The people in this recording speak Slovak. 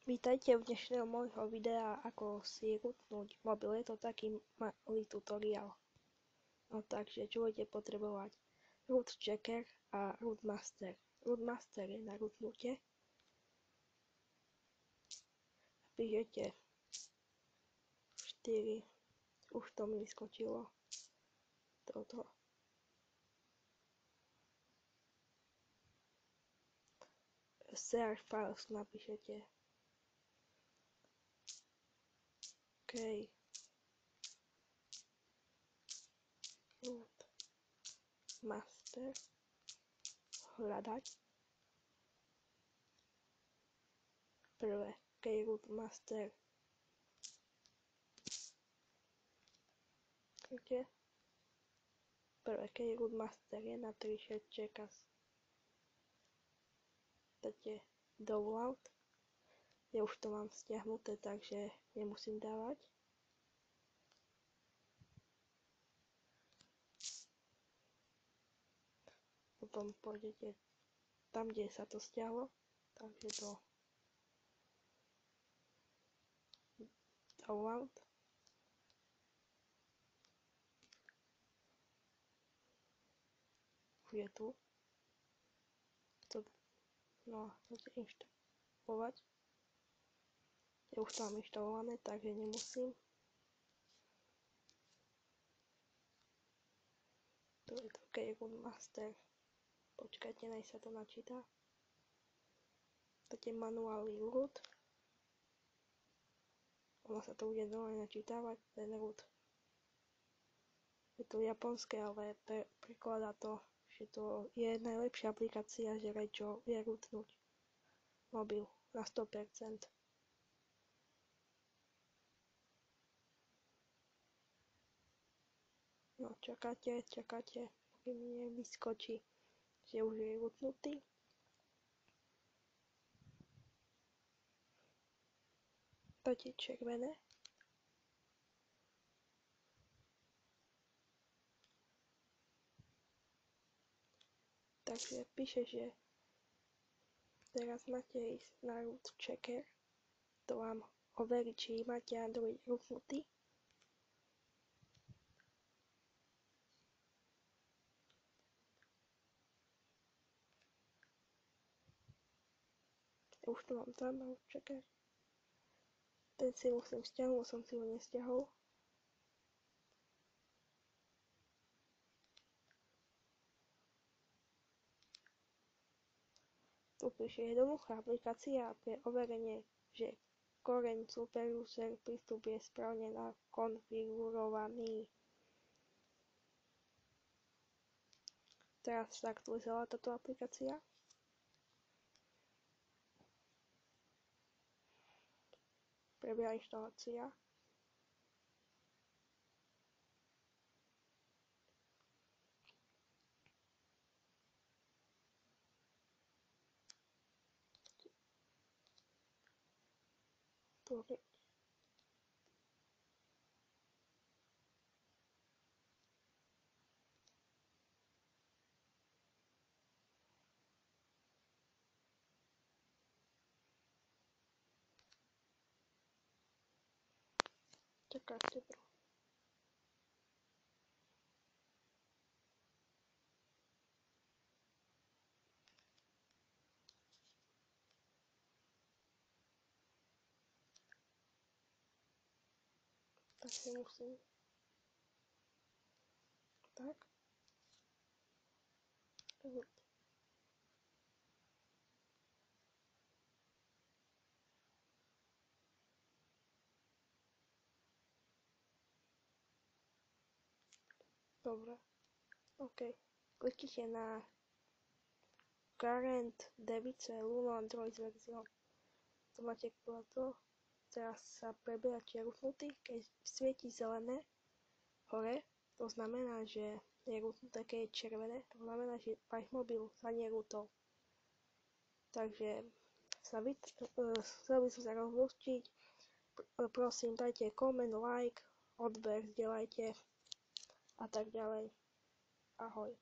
Vítajte u dnešného môjho videa, ako si rootnúť mobil. Je to taký malý tutoriál. No takže, čo budete potrebovať? Root checker a root master. Root master je na rootnutie. Píšete 4, už to mi vyskočilo. Toto. Share files napíšete. OK. Root master. Hľadať. Prvé. OK, root master. Kliknite. Prvé, keď root master je na 3 checkas. Dáte download. Ja už to mám stiahnuté, takže nemusím dávať. Potom pôjdete tam, kde sa to stiahlo, takže do download. Už je tu. No a chcete inštalovať. Ja už to mám inštalované, takže nemusím. Tu je to root master. Počkajte, nech sa to načíta. Dáte manuálny root. Ono sa to bude normálne načítavať, ten root. Je to japonské, ale prekladá to, že to je najlepšia aplikácia, že čo vie rootnúť mobil na 100%. No čakáte, kým mi vyskočí, že už je rootnutý. Dáte červené. Takže píše, že teraz máte ísť na root checker. To vám overí, či máte Android rootnutý. Ja už to mám tam, root checker. Ten si musím stiahnuť, som si ho nestiahol. Tu píše jednoduchá aplikácia pre overenie, že koreň superuser prístup je správne nakonfigurovaný. Teraz sa aktualizovala táto aplikácia. Prebieha inštalácia. Čakáte, bro. Takže musím. Tak. Dobre. OK. Kliknite na Current Device Luno Android verzión. To máte to. Teraz sa prebierate rootnutý. Keď svieti zelené hore, to znamená, že je rootnuté, keď je červené. To znamená, že váš mobil sa nerútol. Takže chcel by som sa rozluštiť. Prosím, dajte koment, like, odber, zdieľajte a tak ďalej. Ahoj.